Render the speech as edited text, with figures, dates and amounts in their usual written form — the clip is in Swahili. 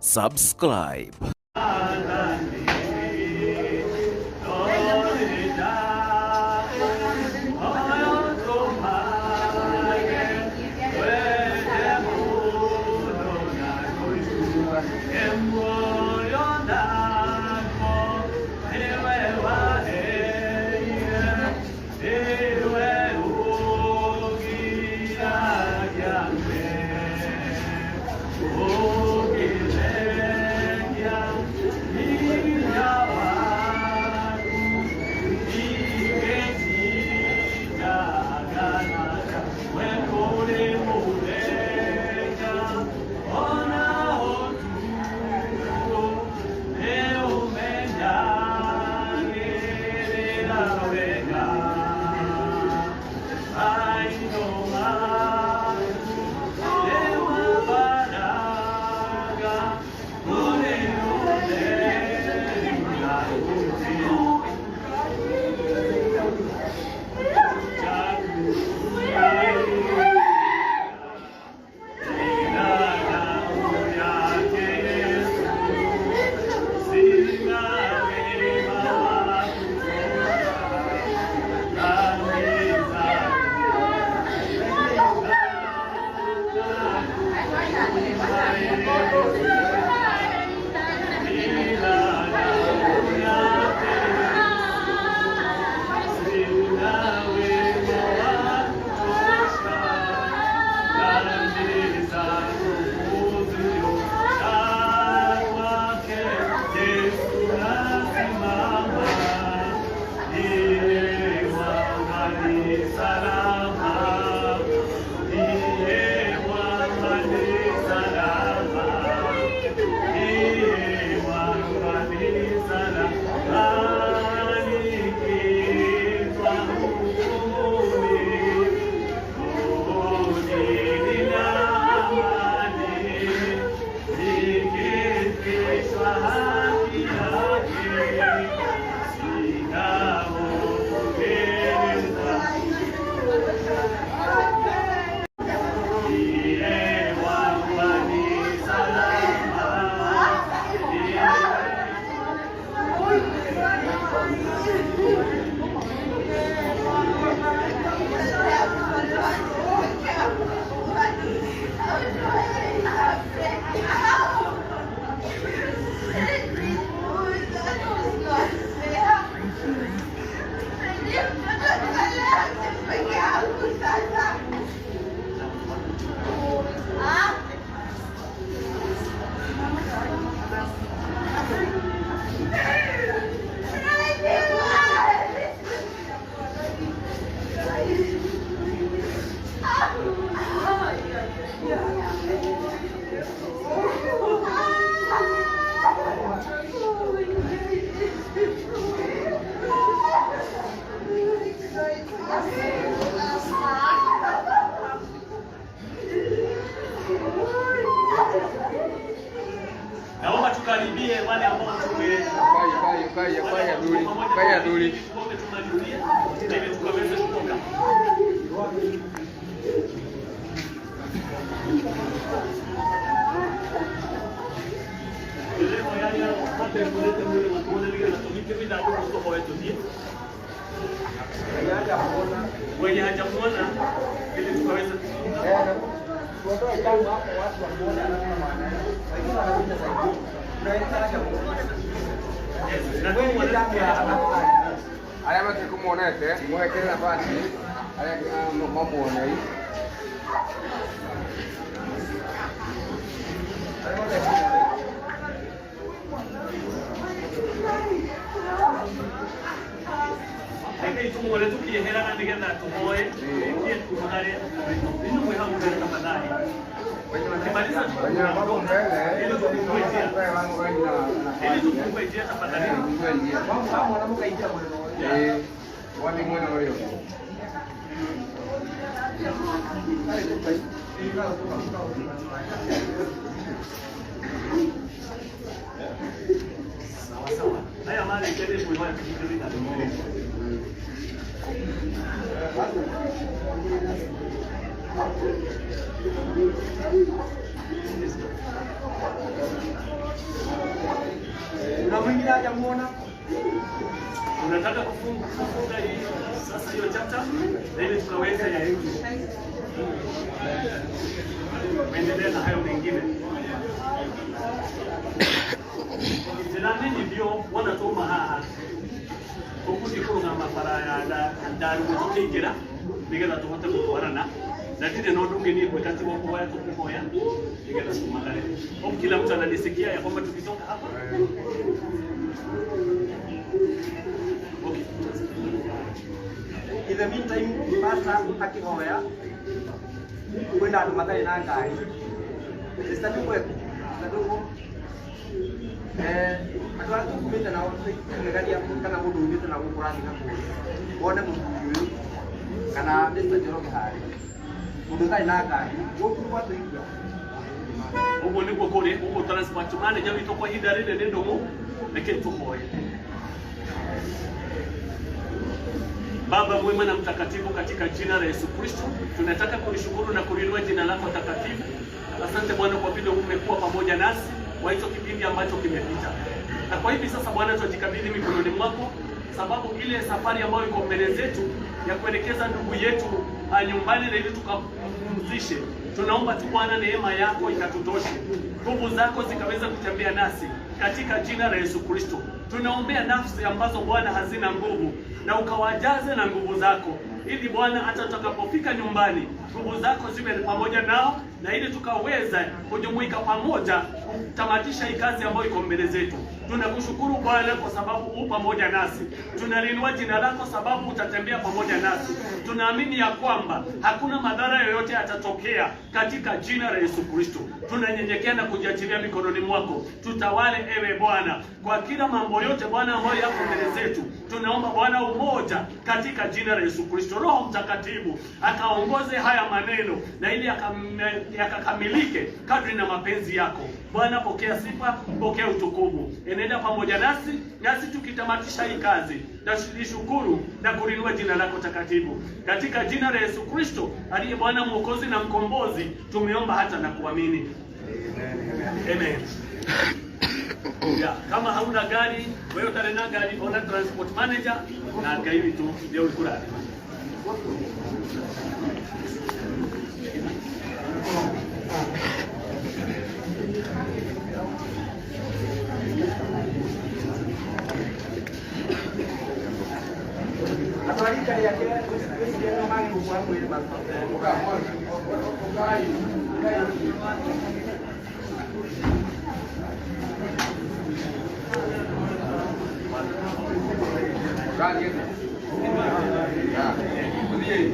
subscribe. Naomba tukaribie wale ambao Kaya duli. Ili tukaweze kutoka. Wenye hajamuona ili tukaweze kutoka. Alama kumuonete, mwekele nafasi. Alama mamuone hii. Lakini tumuone tukihera na ndigenda tumoe, ndiye tumonare. Ndio mwe hapo kwa tafadhali. Wenye mambo mbele, Ili tukupatie tafadhali. Wani mwana wewe. Sawa sawa. Haya mali kile kwa kusikiliza. Kuna mwingine hajamuona? Unataka kufunga hii sasa hiyo chapter ili tukaweza ya yetu. Endelea na hayo mengine. Zinamini ndio wanatoma haha. Okuti kurunga mafara ya ndaru kutokigira bigetha tuhote gutwarana lakini no ndungi ni kwetati wako waya tukuhoya bigetha tumakare. Kila mtu ananisikia ya kwamba tukitoka hapa. Okay. In the meantime, pastor akihoya kwenda andu mathari na ngai. Sister Tukweku, andu arĩa tũkumĩte nao tũgegaria kana mũndũ umĩte na gũkũ ũrathiĩ nakũrĩa wone mũthuri ũyũ kana Mr. Njoroge harĩ mũndũ ũtarĩ na ngari gũkũ gwatũigua Ugo niguo kuri ugo transport manager witũ kwa ihinda rĩrĩ nĩ ndũmũ reke tũhoye. Baba mwema na mtakatifu, katika jina la Yesu Kristo tunataka kulishukuru na kuliinua jina lako takatifu. Asante Bwana kwa vile umekuwa pamoja nasi kwa hicho kipindi ambacho kimepita. Na kwa hivi sasa Bwana tunajikabidhi mikononi mwako, sababu ile safari ambayo iko mbele zetu ya kuelekeza ndugu yetu nyumbani na ili tukampumzishe. Tunaomba tu Bwana neema yako ikatutoshe. Nguvu zako zikaweza kutembea nasi katika jina la Yesu Kristo. Tunaombea nafsi ambazo Bwana hazina nguvu na ukawajaze na nguvu zako, ili Bwana hata tutakapofika nyumbani nguvu zako ziwe pamoja nao, na ili tukaweza kujumuika pamoja kutamatisha hii kazi ambayo iko mbele zetu. Tunakushukuru Bwana kwa sababu u pamoja nasi. Tunalinua jina lako sababu utatembea pamoja nasi. Tunaamini ya kwamba hakuna madhara yoyote yatatokea katika jina la Yesu Kristo. Tunanyenyekea na kujiachilia mikononi mwako. Tutawale ewe Bwana kwa kila mambo yote Bwana ambayo yako mbele zetu. Tunaomba Bwana umoja katika jina la Yesu Kristo. Roho Mtakatifu akaongoze haya maneno na ili yakakamilike kadri na mapenzi yako. Bwana pokea sifa, pokea utukufu. Enenda pamoja nasi tukitamatisha hii kazi. Tunashukuru na kulinua jina lako takatifu. Katika jina la Yesu Kristo aliye Bwana Mwokozi na Mkombozi tumeomba hata na kuamini. Amen. Ya, kama hauna gari, wewe utarena gari, ona transport manager na gari tu ndio ukurani. Atwarika yake ndio mangu kwa mwili basi. Yeah.